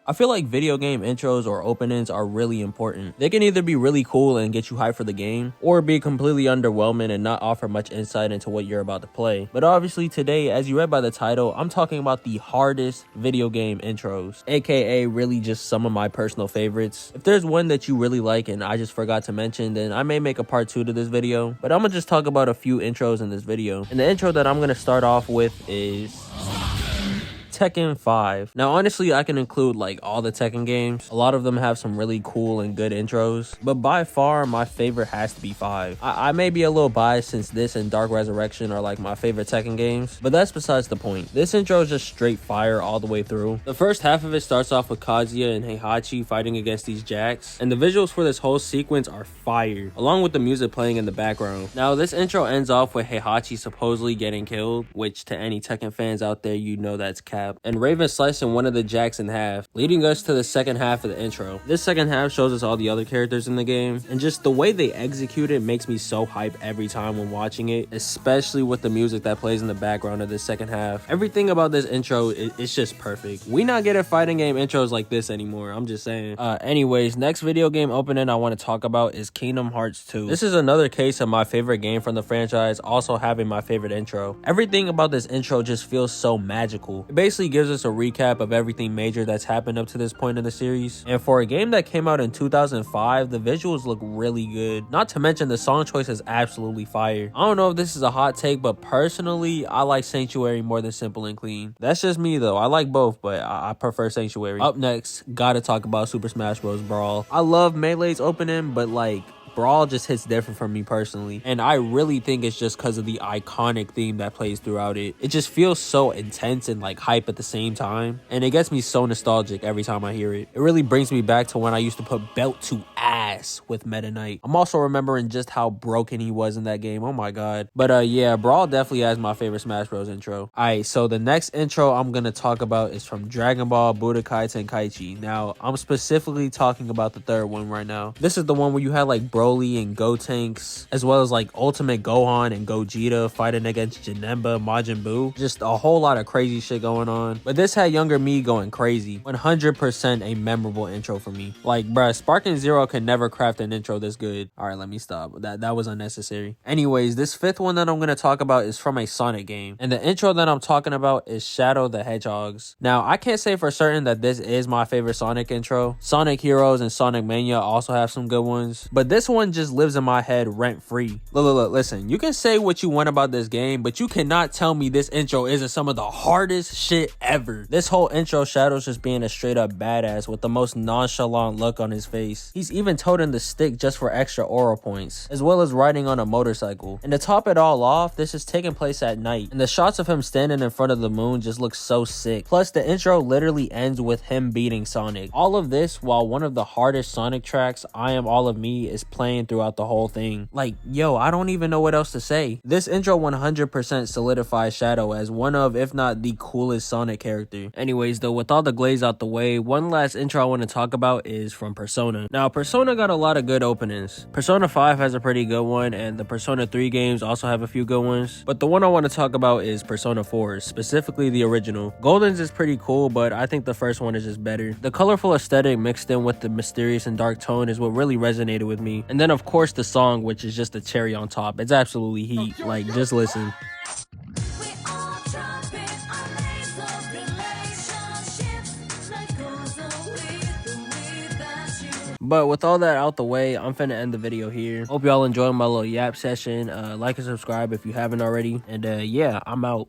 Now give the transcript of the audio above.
I feel like video game intros or openings are really important. They can either be really cool and get you hyped for the game, or be completely underwhelming and not offer much insight into what you're about to play. But obviously today, as you read by the title, I'm talking about the hardest video game intros, aka really just some of my personal favorites. If there's one that you really like and I just forgot to mention, then I may make a part 2 to this video, but I'm gonna just talk about a few intros in this video. And the intro that I'm gonna start off with is Tekken 5. Now honestly, I can include like all the Tekken games. A lot of them have some really cool and good intros, but by far my favorite has to be 5. I may be a little biased since this and Dark Resurrection are like my favorite Tekken games, but that's besides the point. This intro is just straight fire all the way through. The first half of it starts off with Kazuya and Heihachi fighting against these jacks, and the visuals for this whole sequence are fire, along with the music playing in the background. Now this intro ends off with Heihachi supposedly getting killed, which to any Tekken fans out there, you know that's cap, and Raven slicing one of the jacks in half, leading us to the second half of the intro. This second half shows us all the other characters in the game, and just the way they execute it makes me so hyped every time when watching it, especially with the music that plays in the background of this second half. Everything about this intro is just perfect. We not getting fighting game intros like this anymore, I'm just saying. Anyways, next video game opening I want to talk about is Kingdom Hearts 2. This is another case of my favorite game from the franchise also having my favorite intro. Everything about this intro just feels so magical. It basically gives us a recap of everything major that's happened up to this point in the series, and for a game that came out in 2005, the visuals look really good. Not to mention the song choice is absolutely fire. I don't know if this is a hot take, but personally I like Sanctuary more than Simple and Clean. That's just me though. I like both, but I prefer Sanctuary. Up next, gotta talk about Super Smash Bros. Brawl. I love Melee's opening, but like Brawl just hits different for me personally, and I really think it's just because of the iconic theme that plays throughout it. It just feels so intense and like hype at the same time, and it gets me so nostalgic every time I hear it. It really brings me back to when I used to put belt to ass with Meta Knight. I'm also remembering just how broken he was in that game. Oh my god. But yeah, Brawl definitely has my favorite Smash Bros intro. Alright, so the next intro I'm gonna talk about is from Dragon Ball Budokai Tenkaichi. Now I'm specifically talking about the third one right now. This is the one where you had like Broly and Gotenks, as well as like Ultimate Gohan and Gogeta fighting against Janemba, Majin Buu. Just a whole lot of crazy shit going on. But this had younger me going crazy. 100% a memorable intro for me. Like, bruh, Sparking Zero can never craft an intro this good. Alright, let me stop. That was unnecessary. Anyways, this fifth one that I'm gonna talk about is from a Sonic game, and the intro that I'm talking about is Shadow the Hedgehog's. Now, I can't say for certain that this is my favorite Sonic intro. Sonic Heroes and Sonic Mania also have some good ones, but this one just lives in my head rent free. Look, listen, you can say what you want about this game, but you cannot tell me this intro isn't some of the hardest shit ever. This whole intro, Shadow's just being a straight up badass with the most nonchalant look on his face. He's even toting the stick just for extra aura points, as well as riding on a motorcycle. And to top it all off, this is taking place at night, and the shots of him standing in front of the moon just look so sick. Plus, the intro literally ends with him beating Sonic. All of this while one of the hardest Sonic tracks, I Am All of Me, is playing throughout the whole thing. Like, yo, I don't even know what else to say. This intro 100% solidifies Shadow as one of, if not the coolest Sonic character. Anyways though, with all the glaze out the way, one last intro I want to talk about is from Persona. Now, Persona got a lot of good openings. Persona 5 has a pretty good one, and the Persona 3 games also have a few good ones. But the one I want to talk about is Persona 4, specifically the original. Golden's is pretty cool, but I think the first one is just better. The colorful aesthetic mixed in with the mysterious and dark tone is what really resonated with me. And then of course the song, which is just a cherry on top. It's absolutely heat. Like, just listen. But with all that out the way, I'm finna end the video here. Hope y'all enjoyed my little yap session. Like and subscribe if you haven't already. And yeah, I'm out.